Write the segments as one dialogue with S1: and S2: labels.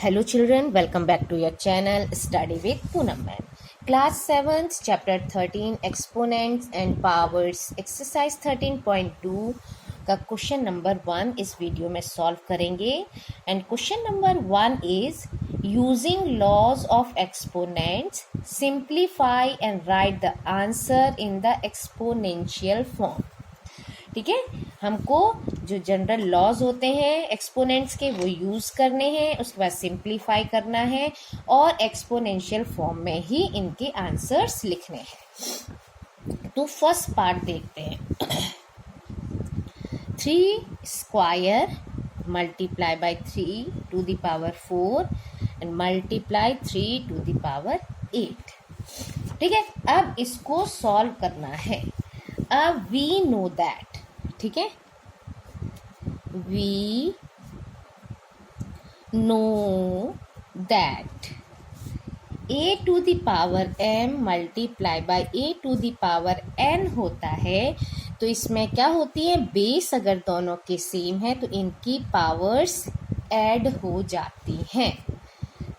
S1: Hello children, welcome back to your channel Study with Poonam Ma'am. Class 7th chapter 13 exponents and powers exercise 13.2 का question number 1 इस video में solve करेंगे and question number 1 is using laws of exponents simplify and write the answer in the exponential form. ठीक है, हमको जो general laws होते हैं एक्सपोनेंट्स के वो यूज़ करने हैं, उसके बाद सिंप्लीफाई करना है और एक्सपोनेंशियल फॉर्म में ही इनके आंसर्स लिखने हैं। तो फर्स्ट पार्ट देखते हैं। 3 square multiply by 3 to the power 4 and multiply 3 to the power 8। ठीक है, अब इसको सॉल्व करना है। अब वी नो दैट, ठीक है, we know that a to the power m multiply by a to the power n होता है। तो इसमें क्या होती है, बेस अगर दोनों के सेम है तो इनकी पावर्स ऐड हो जाती हैं।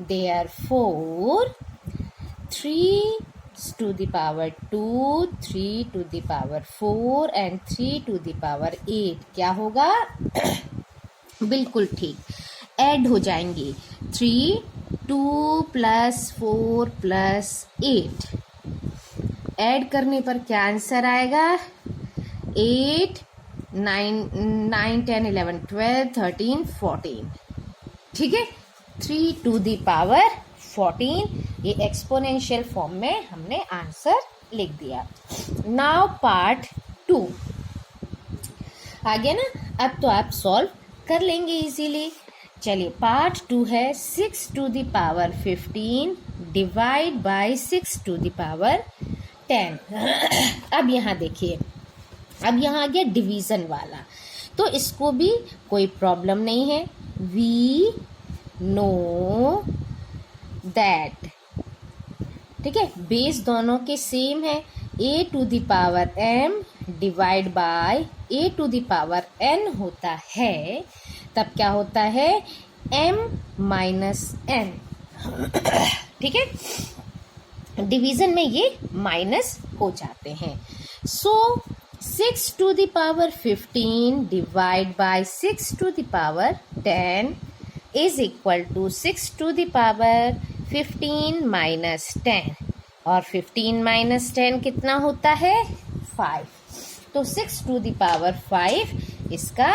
S1: Therefore 3 to the power 2, 3 to the power 4 and 3 to the power 8 क्या होगा? बिल्कुल ठीक, ऐड हो जाएंगे। 3, 2 प्लस 4 प्लस 8 ऐड करने पर क्या आंसर आएगा? 8, 9, 10, 11, 12, 13, 14। ठीक है, 3 to the power 14 ये एक्सपोनेंशियल फॉर्म में हमने आंसर लिख दिया। नाउ पार्ट 2 आ गया ना, अब तो आप सॉल्व कर लेंगे इजीली। चलिए, पार्ट 2 है 6 to the power 15 divide by 6 to the power 10। अब यहाँ देखिए, अब यहाँ आ गया डिवीज़न वाला, तो इसको भी कोई प्रॉब्लम नहीं है। वी नो दैट, ठीक है, बेस दोनों के सेम है। a to the power m divide by a to the power n होता है, तब क्या होता है? m minus n। ठीक है, डिवीजन में ये माइनस हो जाते हैं। So 6 to the power 15 divide by 6 to the power 10 is equal to 6 to the power 15 minus 10, और 15 माइनस 10 कितना होता है? 5। तो 6 टू द पावर 5 इसका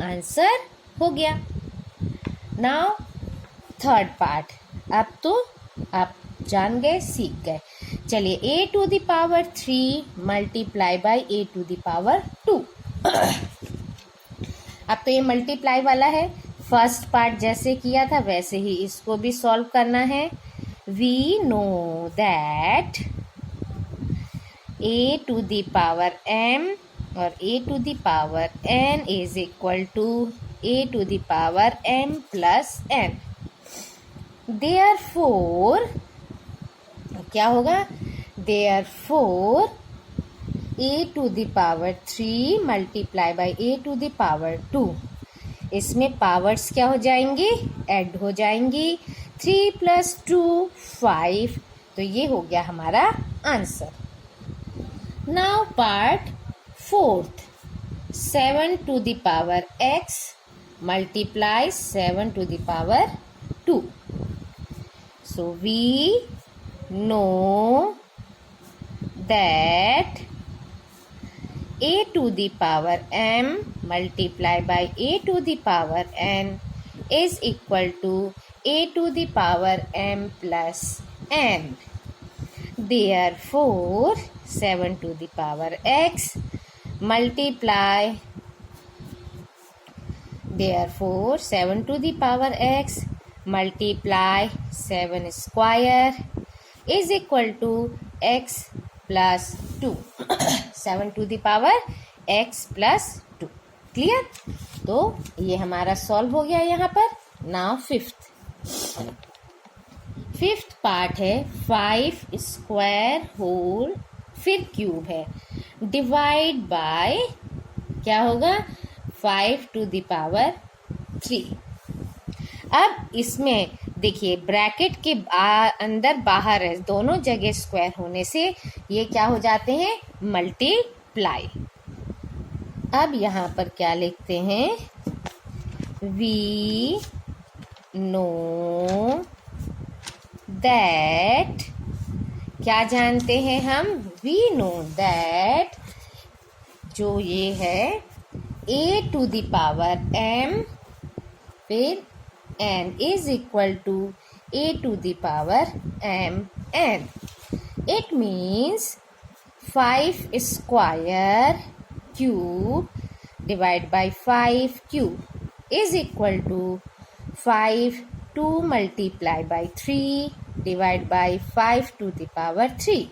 S1: आंसर हो गया। नाउ थर्ड पार्ट, अब तो आप जान गए, सीख गए। चलिए, a to the power 3 multiply by a to the power 2। अब तो ये मल्टीप्लाई वाला है, फर्स्ट पार्ट जैसे किया था वैसे ही इसको भी सॉल्व करना है। We know that a to the power m और a to the power n is equal to a to the power m plus n। Therefore क्या होगा? Therefore a to the power 3 multiply by a to the power 2, इसमें powers क्या हो जाएंगी? Add हो जाएंगी। 3 plus 2 5, तो ये हो गया हमारा answer. Now part 4th, 7 to the power x multiply 7 to the power 2। So we know that a to the power m multiply by a to the power n is equal to a to the power m plus n. Therefore 7 to the power x multiply, therefore 7 to the power x multiply 7 square is equal to x plus 2। 7 to the power x plus 2। Clear? तो ये हमारा solve हो गया यहाँ पर। Now fifth part है 5 square whole फिर cube है डिवाइड बाय क्या होगा? 5 टू द पावर 3। अब इसमें देखिए ब्रैकेट के अंदर बाहर है, दोनों जगह स्क्वायर होने से ये क्या हो जाते हैं, मल्टीप्लाई। अब यहाँ पर क्या लिखते हैं, वी नो दैट, क्या जानते हैं हम, वी नो दैट, जो ये है a to the power m फिर n is equal to a to the power m n. It means 5 square cube divided by 5 cube is equal to 5 2 multiply by 3 divided by 5 to the power 3.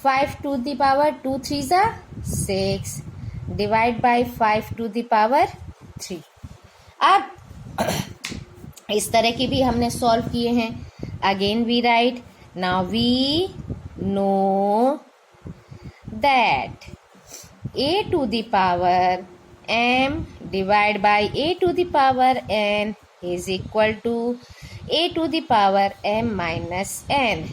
S1: 5 to the power 2 3s are 6 divide by 5 to the power 3. अब इस तरह की भी हमने solve किए हैं. Again we write, now we know that a to the power m divided by a to the power n is equal to a to the power m minus n.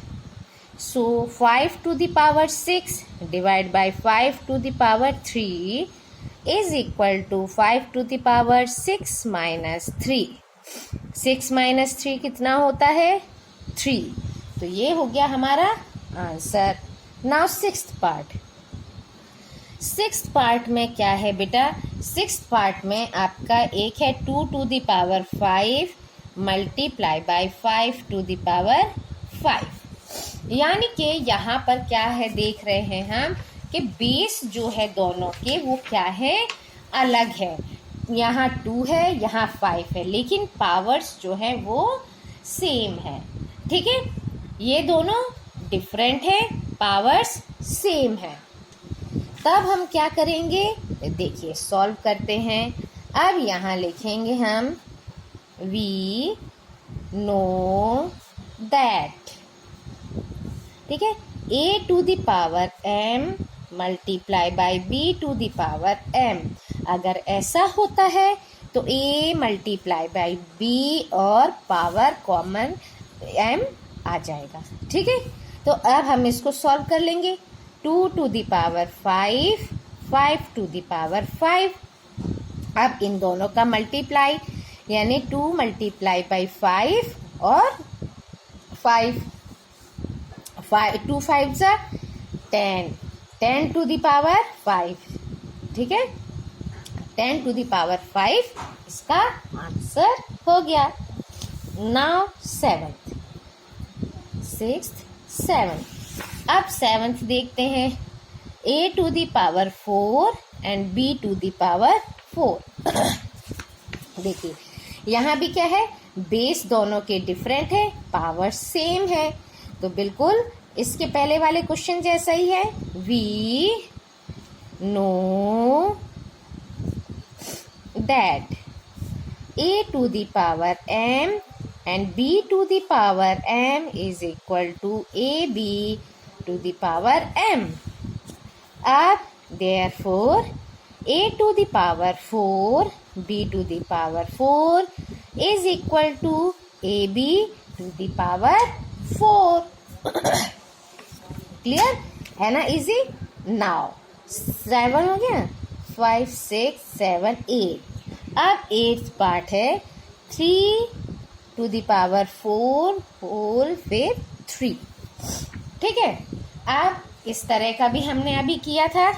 S1: So 5 to the power 6 divided by 5 to the power 3 is equal to 5 to the power 6 minus 3. 6 minus 3 कितना होता है, 3. तो ये हो गया हमारा answer. Now sixth part. Sixth part में क्या है बेटा, सिक्स्थ पार्ट में आपका एक है 2 to the power 5 multiply bye 5 to the power 5. यानी कि यहाँ पर क्या है, देख रहे हैं हम कि बेस जो है दोनों के वो क्या है, अलग है. यहाँ 2 है, यहाँ 5 है, लेकिन पावर्स जो है वो सेम है. ठीक है, ये दोनों डिफरेंट है, पावर्स सेम है. तब हम क्या करेंगे, देखिए सॉल्व करते हैं. अब यहाँ लिखेंगे हम वी नो दैट. ठीक है, a to the power m multiply bye b to the power m. अगर ऐसा होता है तो a मल्टीप्लाई बाय b और पावर कॉमन m आ जाएगा. ठीक है, तो अब हम इसको सॉल्व कर लेंगे. 2 to the power 5, 5 to the power 5. अब इन दोनों का मल्टीप्लाई, यानी 2 मल्टीप्लाई बाई 5 और 5 2 5 जा 10, 10 to the power 5. ठीक है, 10 to the power 5 इसका आंसर हो गया. Now seventh, sixth, seventh. अब सेवन्थ देखते हैं. a to the power 4 and b to the power 4. देखिए यहाँ भी क्या है, बेस दोनों के डिफरेंट है, पावर सेम है. तो बिल्कुल इसके पहले वाले क्वेश्चन जैसा ही है. We know that a to the power m and b to the power m is equal to ab to the power m. अब therefore a to the power 4 b to the power 4 is equal to ab to the power 4. Clear है ना, easy. Now 7 हो गया, 5 6 7 8. अब 8th part है 3 to the power 4 whole फिर 3. ठीक है, अब इस तरह का भी हमने अभी किया था,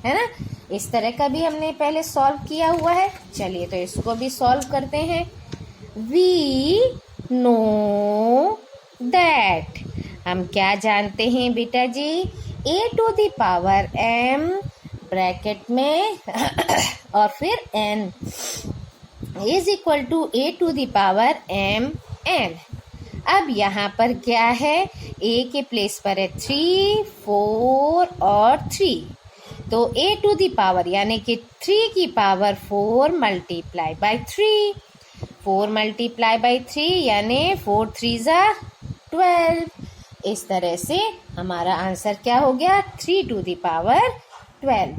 S1: है ना, इस तरह का भी हमने पहले सॉल्व किया हुआ है. चलिए तो इसको भी सॉल्व करते हैं. वी नो दैट, हम क्या जानते हैं बेटा जी, a to the power m bracket में और फिर n is equal to a to the power m n. अब यहाँ पर क्या है, a के प्लेस पर है 3 4 और 3. तो a to the power यानी कि 3 की power 4 multiply by 3. 4 multiply by 3 यानी 4 3 जा 12. इस तरह से हमारा आंसर क्या हो गया, 3 to the power 12.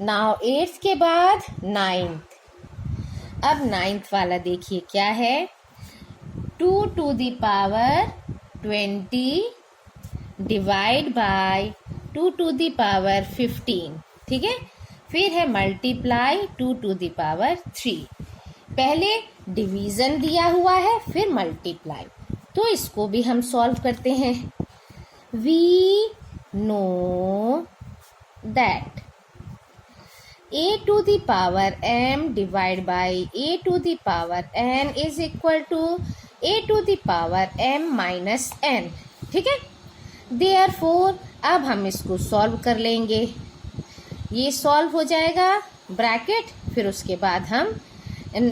S1: Now 8th के बाद 9th. अब 9th वाला देखिए क्या है. 2 to the power 20 divide by 2 to the power 15, ठीक है। फिर है मल्टीप्लाई 2 to the power 3। पहले डिवीजन दिया हुआ है, फिर मल्टीप्लाई, तो इसको भी हम सॉल्व करते हैं। We know that a to the power m divide by a to the power n is equal to a to the power m minus n, ठीक है। देयरफॉर अब हम इसको सॉल्व कर लेंगे। ये सॉल्व हो जाएगा ब्रैकेट, फिर उसके बाद हम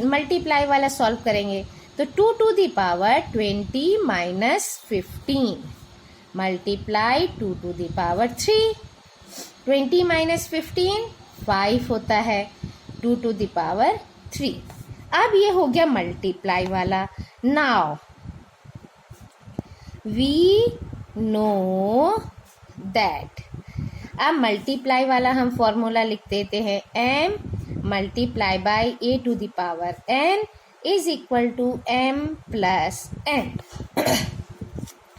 S1: मल्टीप्लाई वाला सॉल्व करेंगे। तो 2 to the power 20 minus 15 multiply 2 to the power 3। 20 minus 15 5 होता है, 2 to the power 3। अब ये हो गया मल्टीप्लाई वाला। नाउ वी नो दैट, अब मल्टीप्लाई वाला हम फॉर्मूला लिख देते हैं। m multiply by a to the power n is equal to m plus n।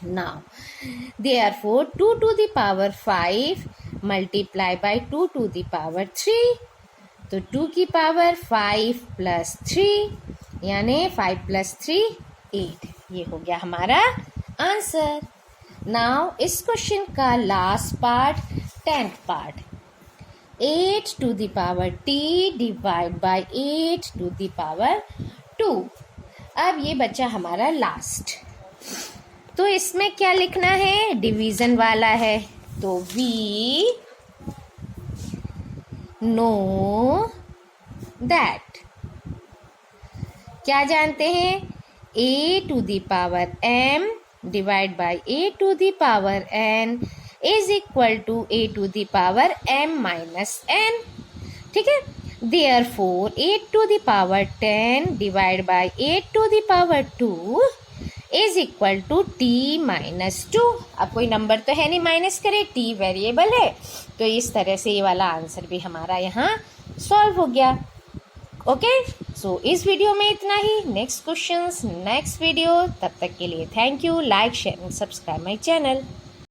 S1: Now therefore 2 to the power 5 multiply by 2 to the power 3, तो 2 की power 5 plus 3 यानी 5 plus 3 8। ये हो गया हमारा आंसर। नाउ इस क्वेश्चन का last part 10th part, 8 to the power t divide by 8 to the power 2। अब ये बचा हमारा लास्ट, तो इसमें क्या लिखना है, डिवीजन वाला है। तो वी नो दैट, क्या जानते हैं, a to the power m divide by a to the power n is equal to a to the power m minus n, ठीक है। Therefore 8 to the power 10 divide by 8 to the power 2 is equal to t minus 2। अब कोई number तो है नहीं minus करे, t variable है, तो इस तरह से ये वाला आंसर भी हमारा यहाँ सॉल्व हो गया। ओके, सो इस वीडियो में इतना ही। नेक्स्ट क्वेश्चंस नेक्स्ट वीडियो, तब तक के लिए thank you. Like share and subscribe my channel.